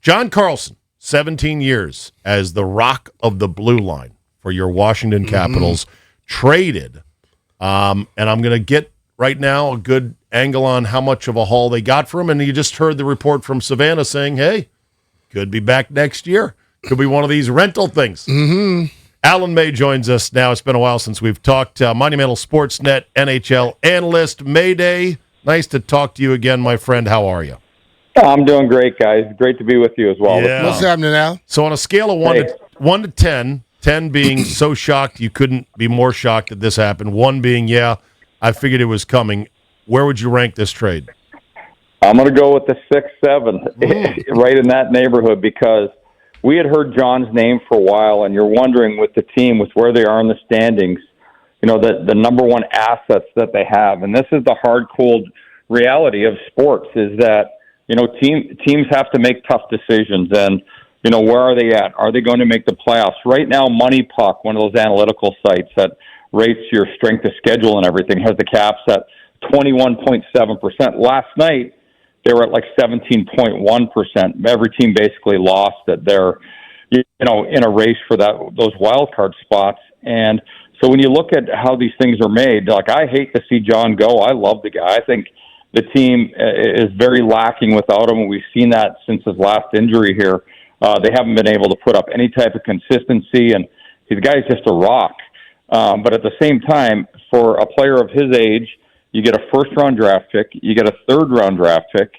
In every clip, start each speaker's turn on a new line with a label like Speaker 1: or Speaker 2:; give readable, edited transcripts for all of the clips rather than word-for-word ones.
Speaker 1: John Carlson, 17 years as the rock of the blue line for your Washington Capitals, traded. And I'm going to get right now a good angle on how much of a haul they got for him. And you just heard the report from Savannah saying, hey, could be back next year. Could be one of these rental things. Alan May joins us now. It's been a while since we've talked. Monumental Sportsnet NHL analyst. Mayday, nice to talk to you again, my friend. How are you?
Speaker 2: I'm doing great, guys. Great to be with you as well.
Speaker 1: Yeah.
Speaker 3: What's happening now?
Speaker 1: So on a scale of 1 to 10, 10 being so shocked you couldn't be more shocked that this happened, 1 being, yeah, I figured it was coming, where would you rank this trade?
Speaker 2: I'm going to go with the 6-7, right in that neighborhood, because we had heard John's name for a while, and you're wondering with the team, with where they are in the standings, you know, the number one assets that they have. And this is the hard, cold reality of sports, is that, you know, teams have to make tough decisions. And, you know, where are they at? Are they going to make the playoffs? Right now, Money Puck, one of those analytical sites that rates your strength of schedule and everything, has the Caps at 21.7%. Last night, they were at like 17.1%. Every team basically lost that they're, you know, in a race for those wild card spots. And so when you look at how these things are made, like, I hate to see John go. I love the guy. I think the team is very lacking without him, and we've seen that since his last injury here. They haven't been able to put up any type of consistency, and the guy's just a rock. But at the same time, for a player of his age, you get a first-round draft pick, you get a third-round draft pick,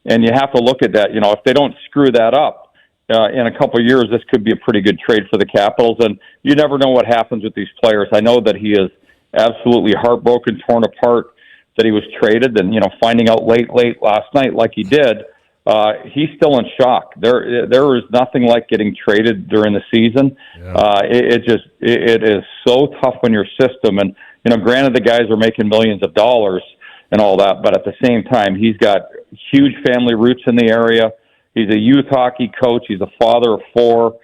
Speaker 2: and you have to look at that. You know, if they don't screw that up in a couple of years, this could be a pretty good trade for the Capitals. And you never know what happens with these players. I know that he is absolutely heartbroken, torn apart that he was traded, and, you know, finding out late last night like he did, he's still in shock. There is nothing like getting traded during the season. Yeah. It is so tough on your system. And, you know, granted, the guys are making millions of dollars and all that, but at the same time, he's got huge family roots in the area. He's a youth hockey coach. He's a father of 4.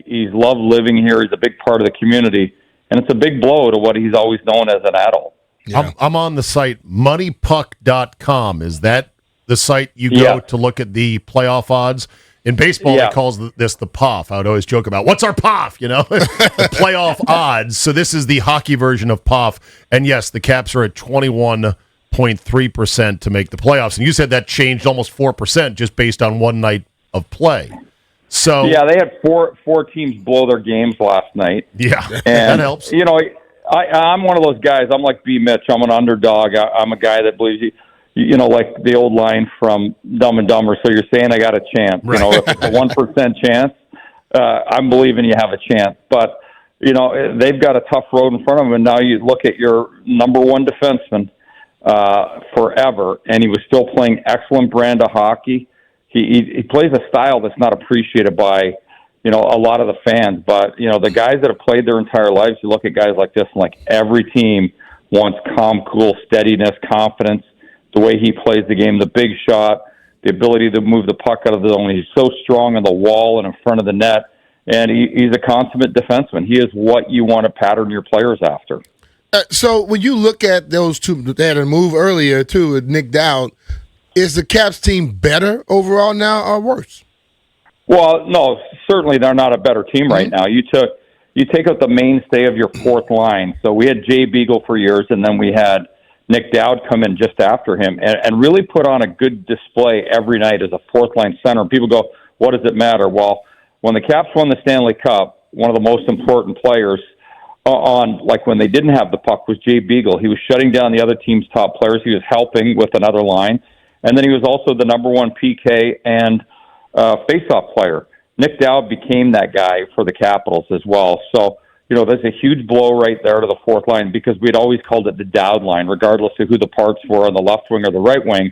Speaker 2: He's loved living here. He's a big part of the community, and it's a big blow to what he's always known as an adult.
Speaker 1: Yeah. I'm on the site moneypuck.com. Is that the site you go to look at the playoff odds? In baseball, they calls this the POF. I would always joke about, what's our POF, you know? The playoff odds. So this is the hockey version of POF. And yes, the Caps are at 21.3% to make the playoffs. And you said that changed almost 4% just based on one night of play. So
Speaker 2: yeah, they had four teams blow their games last night.
Speaker 1: Yeah,
Speaker 2: and,
Speaker 1: that helps.
Speaker 2: You know, I'm one of those guys. I'm like BMitch. I'm an underdog. I'm a guy that believes you know, like the old line from Dumb and Dumber. So you're saying I got a chance. Right. You know, if it's a 1% chance, I'm believing you have a chance. But, you know, they've got a tough road in front of them. And now you look at your number one defenseman forever, and he was still playing excellent brand of hockey. He plays a style that's not appreciated by, you know, a lot of the fans. But, you know, the guys that have played their entire lives, you look at guys like this, and like every team wants calm, cool, steadiness, confidence. The way he plays the game, the big shot, the ability to move the puck out of the zone. He's so strong on the wall and in front of the net, and he's a consummate defenseman. He is what you want to pattern your players after.
Speaker 3: So when you look at those two, they had a move earlier, too, with Nick Dowd. Is the Caps team better overall now or worse? Well,
Speaker 2: no, certainly they're not a better team right now. You take out the mainstay of your fourth line. So we had Jay Beagle for years, and then we had Nick Dowd come in just after him and really put on a good display every night as a fourth-line center. And people go, what does it matter? Well, when the Caps won the Stanley Cup, one of the most important players like when they didn't have the puck was Jay Beagle. He was shutting down the other team's top players. He was helping with another line. And then he was also the number one PK and face-off player. Nick Dowd became that guy for the Capitals as well. So, you know, there's a huge blow right there to the fourth line because we'd always called it the Dowd line, regardless of who the parts were on the left wing or the right wing.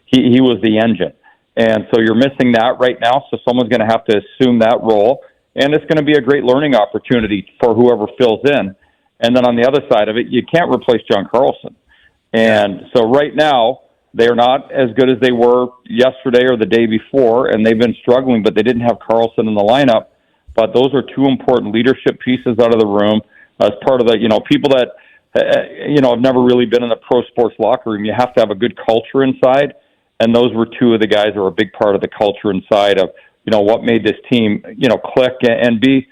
Speaker 2: He was the engine. And so you're missing that right now, so someone's going to have to assume that role. And it's going to be a great learning opportunity for whoever fills in. And then on the other side of it, you can't replace John Carlson. And so right now, they're not as good as they were yesterday or the day before, and they've been struggling, but they didn't have Carlson in the lineup. But those are two important leadership pieces out of the room as part of the, you know, people that, you know, have never really been in the pro sports locker room. You have to have a good culture inside. and those were two of the guys that were a big part of the culture inside of, what made this team, click and be,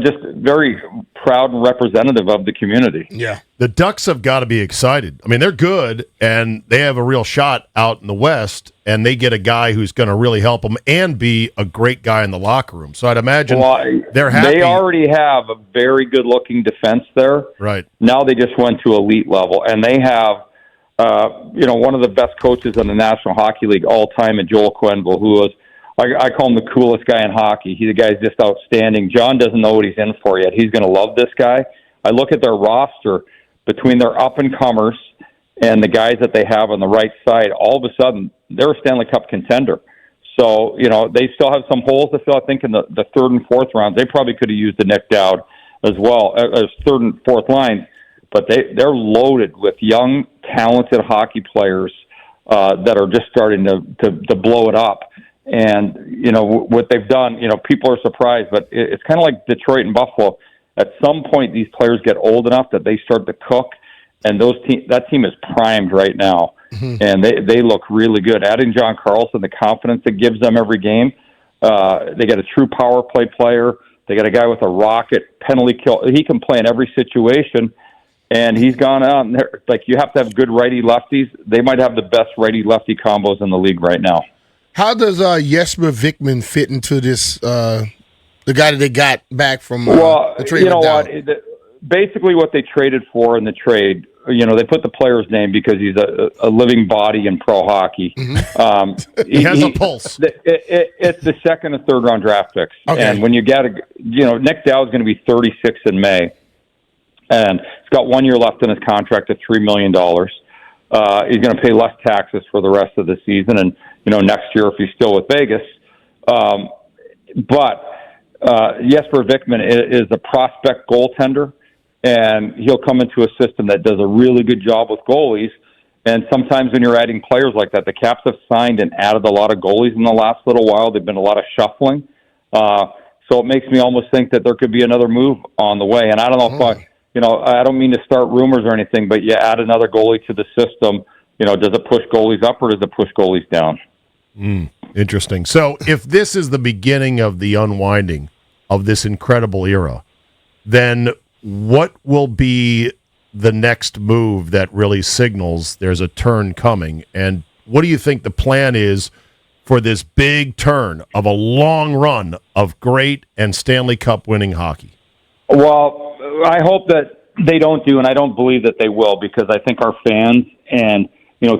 Speaker 2: just very proud and representative of the community.
Speaker 3: Yeah.
Speaker 1: The Ducks have got to be excited. I mean, they're good, and they have a real shot out in the West, and they get a guy who's going to really help them and be a great guy in the locker room. So I'd imagine they're happy.
Speaker 2: They already have a very good-looking defense there.
Speaker 1: Right.
Speaker 2: Now they just went to elite level, and they have, one of the best coaches in the National Hockey League all time, in Joel Quenneville, who was, I call him the coolest guy in hockey. The guy's just outstanding. John doesn't know what he's in for yet. He's going to love this guy. I look at their roster between their up-and-comers and the guys that they have on the right side. All of a sudden, they're a Stanley Cup contender. So, they still have some holes to fill, I think, in the third and fourth rounds. They probably could have used the Nick Dowd as well as third and fourth line. But they're loaded with young, talented hockey players that are just starting to blow it up. And, what they've done, people are surprised, but it's kind of like Detroit and Buffalo. At some point, these players get old enough that they start to cook, and that team is primed right now. Mm-hmm. And they look really good. Adding John Carlson, the confidence it gives them every game. They got a true power play player. They got a guy with a rocket penalty kill. He can play in every situation. And he's gone out, and you have to have good righty-lefties. They might have the best righty-lefty combos in the league right now.
Speaker 3: How does Jesper Vikman fit into this, the guy that they got back from the trade?
Speaker 2: You know what? Basically what they traded for in the trade, they put the player's name because he's a living body in pro hockey.
Speaker 1: Mm-hmm. He has a pulse.
Speaker 2: It's the second and third round draft picks. Okay. And when you get Nick Dowd is going to be 36 in May. And he's got 1 year left in his contract at $3 million. He's going to pay less taxes for the rest of the season, and next year if he's still with Vegas. But Jesper Vikman is a prospect goaltender, and he'll come into a system that does a really good job with goalies. And sometimes when you're adding players like that, the Caps have signed and added a lot of goalies in the last little while. There've been a lot of shuffling. So it makes me almost think that there could be another move on the way. And I don't know if I don't mean to start rumors or anything, but you add another goalie to the system, does it push goalies up or does it push goalies down?
Speaker 1: Interesting. So if this is the beginning of the unwinding of this incredible era, then what will be the next move that really signals there's a turn coming? And what do you think the plan is for this big turn of a long run of great and Stanley Cup winning hockey?
Speaker 2: Well, I hope that they don't do, and I don't believe that they will, because I think our fans and,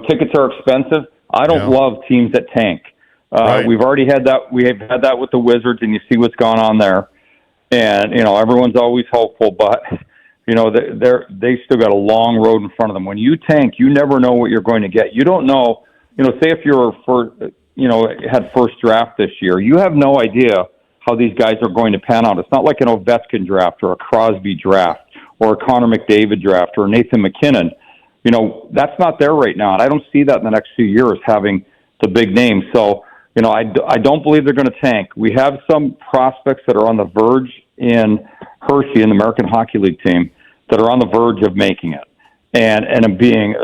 Speaker 2: tickets are expensive. I don't love teams that tank. Right. We've already had that. We have had that with the Wizards, and you see what's gone on there. And, everyone's always hopeful, but, they still got a long road in front of them. When you tank, you never know what you're going to get. You don't know, say if you're had first draft this year, you have no idea how these guys are going to pan out. It's not like an Ovechkin draft or a Crosby draft or a Connor McDavid draft or Nathan McKinnon. That's not there right now. And I don't see that in the next few years, having the big names. So, I don't believe they're going to tank. We have some prospects that are on the verge in Hershey, in the American Hockey League team, that are on the verge of making it. And being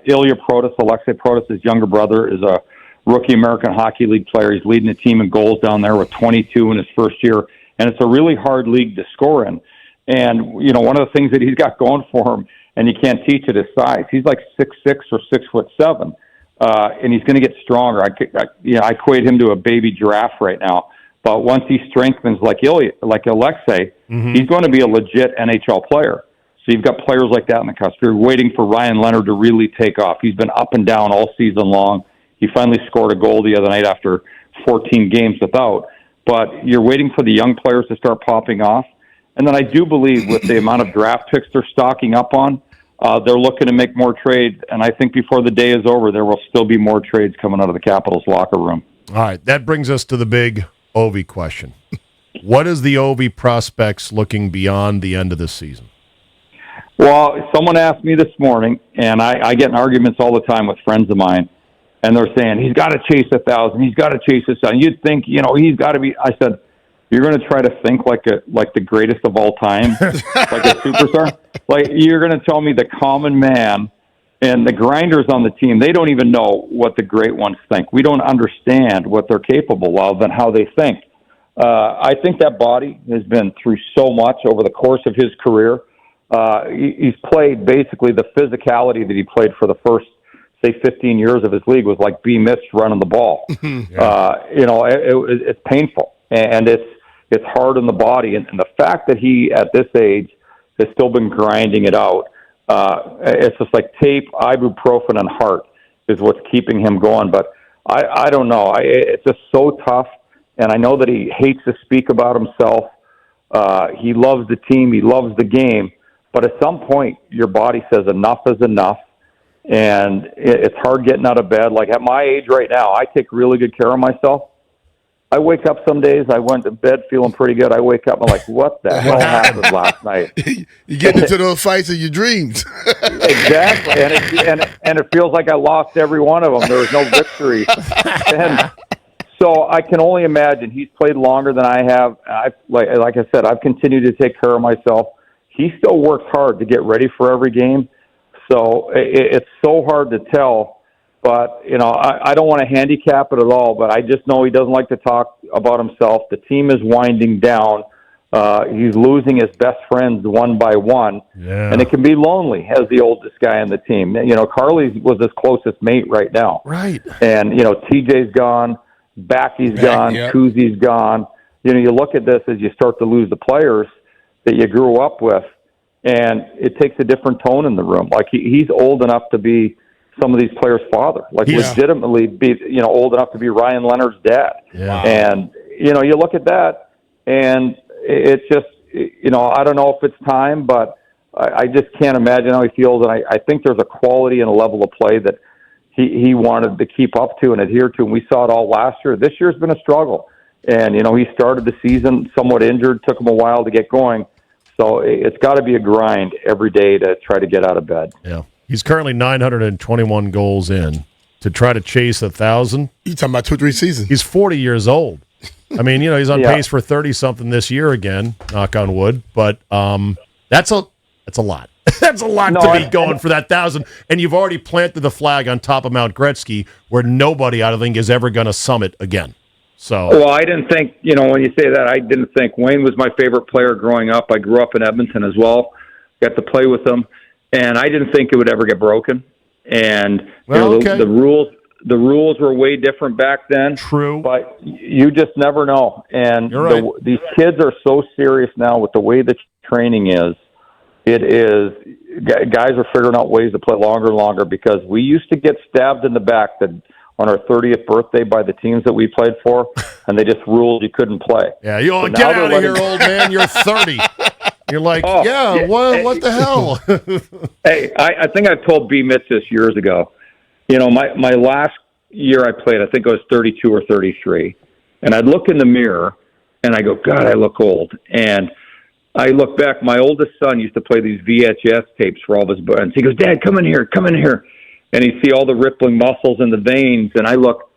Speaker 2: Ilya Protas, Alexei Protas' younger brother, is a rookie American Hockey League player. He's leading the team in goals down there with 22 in his first year. And it's a really hard league to score in. And, one of the things that he's got going for him, and you can't teach it, is size. He's like 6'6" or 6'7", and he's going to get stronger. I equate him to a baby giraffe right now. But once he strengthens like Alexei, he's going to be a legit NHL player. So you've got players like that in the cusp. You're waiting for Ryan Leonard to really take off. He's been up and down all season long. He finally scored a goal the other night after 14 games without. But you're waiting for the young players to start popping off. And then I do believe with the amount of draft picks they're stocking up on, they're looking to make more trades. And I think before the day is over, there will still be more trades coming out of the Capitals locker room.
Speaker 1: All right, that brings us to the big Ovi question. What is the Ovi prospects looking beyond the end of this season?
Speaker 2: Well, someone asked me this morning, and I get in arguments all the time with friends of mine, and they're saying, he's got to chase 1,000, he's got to chase 1,000. You'd think, he's got to be. I said, you're going to try to think like the greatest of all time, like a superstar? Like, you're going to tell me the common man And the grinders on the team, they don't even know what the great ones think. We don't understand what they're capable of and how they think. I think that body has been through so much over the course of his career. He's played basically the physicality that he played for the first, say, 15 years of his league was like BMitch running the ball. It's painful, and it's hard on the body. And the fact that he, at this age, has still been grinding it out, it's just like tape, ibuprofen, and heart is what's keeping him going. But I don't know. It's just so tough. And I know that he hates to speak about himself. He loves the team. He loves the game. But at some point, your body says enough is enough. And it's hard getting out of bed. Like at my age right now, I take really good care of myself. I wake up some days, I went to bed feeling pretty good. I wake up, I'm like, what the hell happened last night?
Speaker 3: You get into those fights of your dreams.
Speaker 2: Exactly. And it feels like I lost every one of them. There was no victory. And so I can only imagine he's played longer than I have. Like I said, I've continued to take care of myself. He still works hard to get ready for every game. So it's so hard to tell. But, I don't want to handicap it at all, but I just know he doesn't like to talk about himself. The team is winding down. He's losing his best friends one by one.
Speaker 1: Yeah.
Speaker 2: And it can be lonely as the oldest guy on the team. Carly was his closest mate right now.
Speaker 1: Right.
Speaker 2: And, TJ's gone, Backy's gone,
Speaker 3: yep.
Speaker 2: Kuzi's gone. You look at this as you start to lose the players that you grew up with, and it takes a different tone in the room. Like, he's old enough to be some of these players' father, legitimately be, old enough to be Ryan Leonard's dad.
Speaker 1: Yeah.
Speaker 2: And, you look at that and it's just, I don't know if it's time, but I just can't imagine how he feels. And I think there's a quality and a level of play that he wanted to keep up to and adhere to. And we saw it all last year. This year's been a struggle. And, he started the season somewhat injured, took him a while to get going. So it's got to be a grind every day to try to get out of bed.
Speaker 1: Yeah. He's currently 921 goals in to try to chase 1,000.
Speaker 3: You talking about 2-3 seasons?
Speaker 1: He's 40 years old. I mean, he's on pace for 30-something this year again, knock on wood. But that's a lot. That's a lot to be going for that 1,000. And you've already planted the flag on top of Mount Gretzky where nobody, I don't think, is ever going to summit again. So,
Speaker 2: well, I didn't think, when you say that, I didn't think Wayne was my favorite player growing up. I grew up in Edmonton as well, got to play with him. And I didn't think it would ever get broken. And the rules were way different back then.
Speaker 1: True.
Speaker 2: But you just never know. And
Speaker 1: right.
Speaker 2: These kids are so serious now with the way the training is. It is, guys are figuring out ways to play longer and longer because we used to get stabbed in the back on our 30th birthday by the teams that we played for, and they just ruled you couldn't play.
Speaker 1: Yeah, get out of here, old man. You're 30. You're like, what the hell?
Speaker 2: Hey, I think I told BMitch this years ago. My last year I played, I think I was 32 or 33. And I'd look in the mirror, and I go, God, I look old. And I look back, my oldest son used to play these VHS tapes for all of his bands. He goes, Dad, come in here. And he'd see all the rippling muscles in the veins. And I look,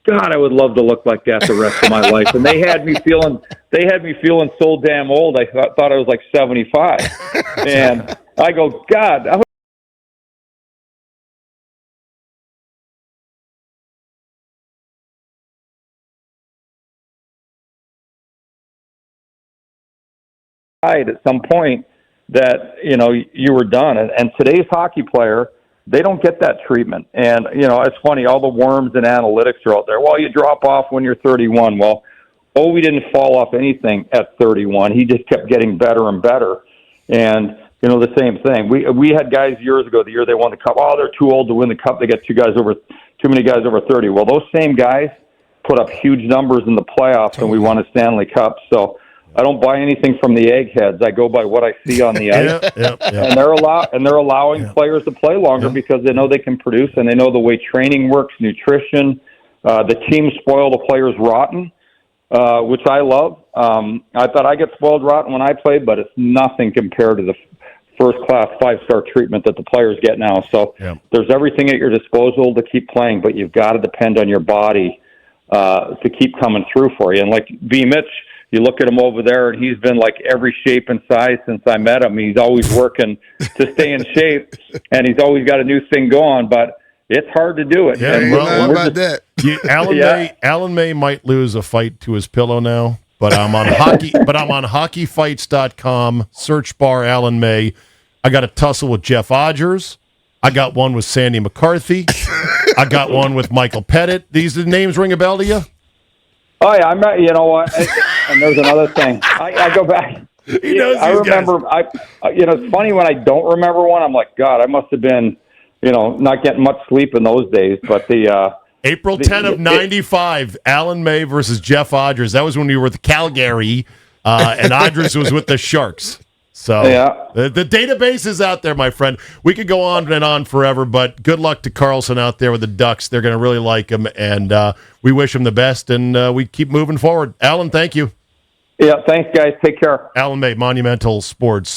Speaker 2: God, I would love to look like that the rest of my life. And they had me feeling so damn old. I thought I was like 75. And I go, God, at some point that, you were done. And today's hockey player, they don't get that treatment. And, it's funny, all the worms and analytics are out there. Well, you drop off when you're 31. Well, we didn't fall off anything at 31. He just kept getting better and better. And, the same thing. We had guys years ago, the year they won the Cup, they're too old to win the Cup. They got too many guys over 30. Well, those same guys put up huge numbers in the playoffs, and we won a Stanley Cup. So I don't buy anything from the eggheads. I go by what I see on the ice. And they're allowing players to play longer because they know they can produce and they know the way training works, nutrition. The team spoil the players rotten, which I love. I thought I get spoiled rotten when I played, but it's nothing compared to the first-class 5-star treatment that the players get now. So there's everything at your disposal to keep playing, but you've got to depend on your body to keep coming through for you. And like BMitch, you look at him over there, and he's been like every shape and size since I met him. He's always working to stay in shape, and he's always got a new thing going, but it's hard to do it.
Speaker 3: Yeah,
Speaker 2: and
Speaker 3: about that.
Speaker 1: Alan May might lose a fight to his pillow now, but I'm on hockeyfights.com, search bar Alan May. I got a tussle with Jeff Odgers. I got one with Sandy McCarthy. I got one with Michael Pettit. These the names ring a bell to you?
Speaker 2: Oh yeah, I'm not. You know what? And there's another thing. I go back.
Speaker 1: He knows
Speaker 2: I
Speaker 1: these
Speaker 2: remember.
Speaker 1: guys.
Speaker 2: It's funny when I don't remember one. I'm like, God, I must have been, not getting much sleep in those days. But
Speaker 1: April 10 of 95, Alan May versus Jeff Odgers. That was when we were with Calgary, and Odgers was with the Sharks. So
Speaker 2: yeah.
Speaker 1: the database is out there, my friend. We could go on and on forever, but good luck to Carlson out there with the Ducks. They're going to really like him, and we wish him the best, and we keep moving forward. Alan, thank you.
Speaker 2: Yeah, thanks, guys. Take care.
Speaker 1: Alan May, Monumental Sports.